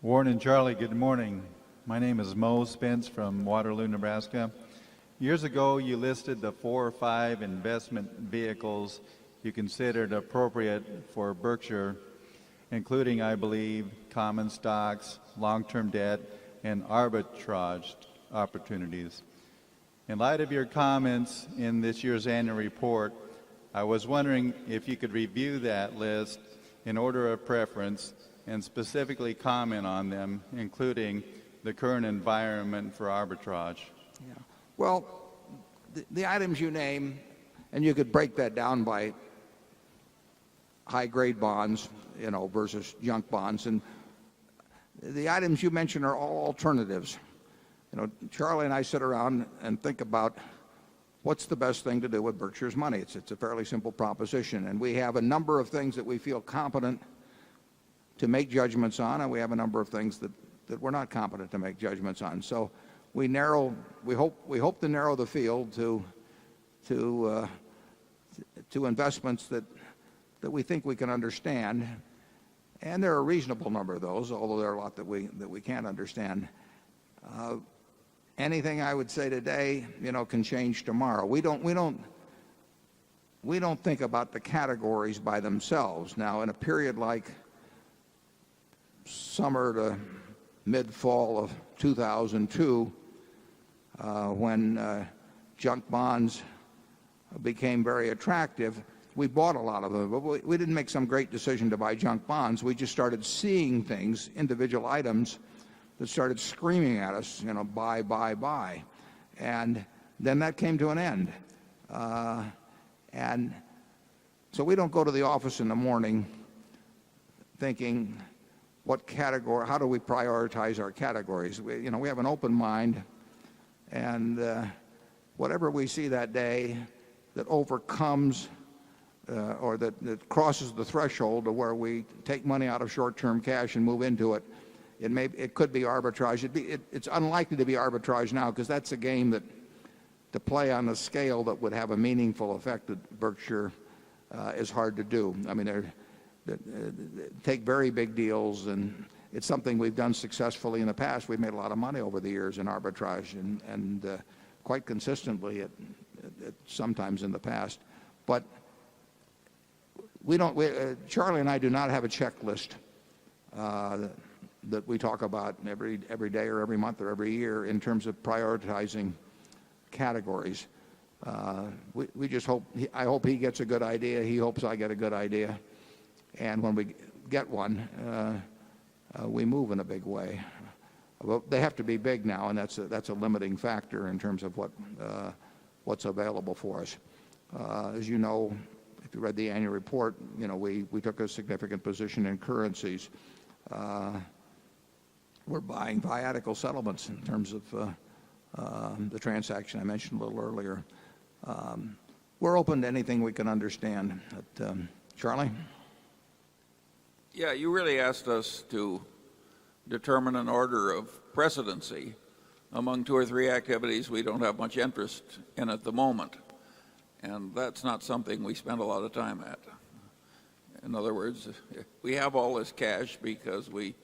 Warren and Charlie, good morning. My name is Mo Spence from Waterloo, Nebraska. Years ago, you listed the 4 or 5 investment vehicles you considered appropriate for Berkshire, including, I believe, common stocks, long-term debt, and arbitrage opportunities. In light of your comments in this year's annual report, I was wondering if you could review that list in order of preference and specifically comment on them, including the current environment for arbitrage. Yeah. Well, the items you name, and you could break that down by high-grade bonds, versus junk bonds, and the items you mentioned are all alternatives. Charlie and I sit around and think about what's the best thing to do with Berkshire's money. It's a fairly simple proposition, and we have a number of things that we feel competent to make judgments on, and we have a number of things that we're not competent to make judgments on. So we hope to narrow the field to investments that we think we can understand, and there are a reasonable number of those, although there are a lot that we can't understand. Anything I would say today, can change tomorrow. We don't think about the categories by themselves. Now, in a period like summer to mid-fall of 2002, when junk bonds became very attractive, we bought a lot of them. But we didn't make some great decision to buy junk bonds. We just started seeing things, individual items, that started screaming at us, buy, buy, buy. And then that came to an end. And so we don't go to the office in the morning thinking, what category, how do we prioritize our categories? We have an open mind, and whatever we see that day that overcomes or that crosses the threshold to where we take money out of short-term cash and move into it, it could be arbitrage. It's unlikely to be arbitrage now, because that's a game that to play on a scale that would have a meaningful effect at Berkshire is hard to do. I mean, take very big deals, and it's something we've done successfully in the past. We've made a lot of money over the years in arbitrage, and quite consistently at sometimes in the past. But Charlie and I do not have a checklist that we talk about every day or every month or every year in terms of prioritizing categories. We just hope, I hope he gets a good idea. He hopes I get a good idea. And when we get one, we move in a big way. Well, they have to be big now, and that's a limiting factor in terms of what's available for us. As you know, if you read the annual report, we took a significant position in currencies. We're buying viatical settlements in terms of the transaction I mentioned a little earlier. We're open to anything we can understand. Charlie? Yeah, you really asked us to determine an order of precedency among 2 or 3 activities we don't have much interest in at the moment. And that's not something we spend a lot of time at. In other words, we have all this cash because we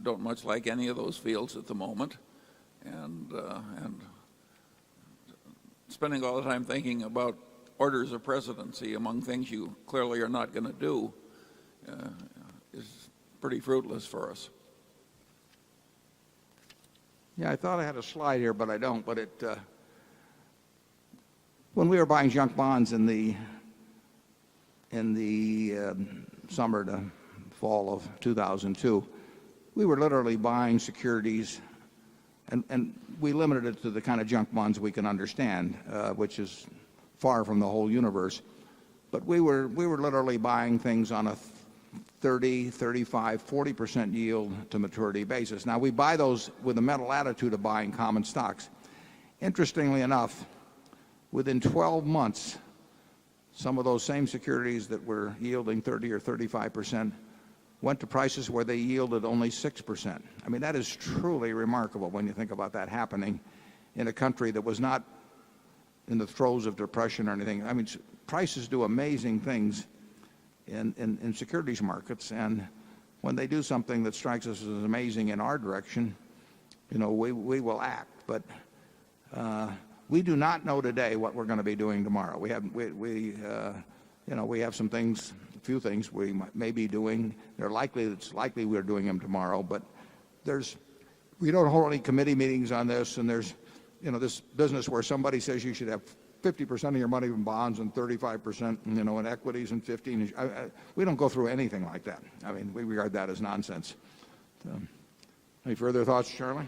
don't much like any of those fields at the moment. And spending all the time thinking about orders of precedency among things you clearly are not going to do is pretty fruitless for us. Yeah, I thought I had a slide here, but I don't. But when we were buying junk bonds in the summer to fall of 2002, we were literally buying securities, and we limited it to the kind of junk bonds we can understand, which is far from the whole universe. But we were literally buying things on a 30, 35, 40% yield to maturity basis. Now, we buy those with a mental attitude of buying common stocks. Interestingly enough, within 12 months, some of those same securities that were yielding 30 or 35% went to prices where they yielded only 6%. I mean, that is truly remarkable when you think about that happening in a country that was not in the throes of depression or anything. I mean, prices do amazing things in securities markets, and when they do something that strikes us as amazing in our direction, we will act. But we do not know today what we're going to be doing tomorrow. We have some things, a few things we may be doing. It's likely we're doing them tomorrow, but we don't hold any committee meetings on this, and there's this business where somebody says you should have 50% of your money in bonds and 35% in equities and 15. We don't go through anything like that. I mean, we regard that as nonsense. Any further thoughts, Charlie?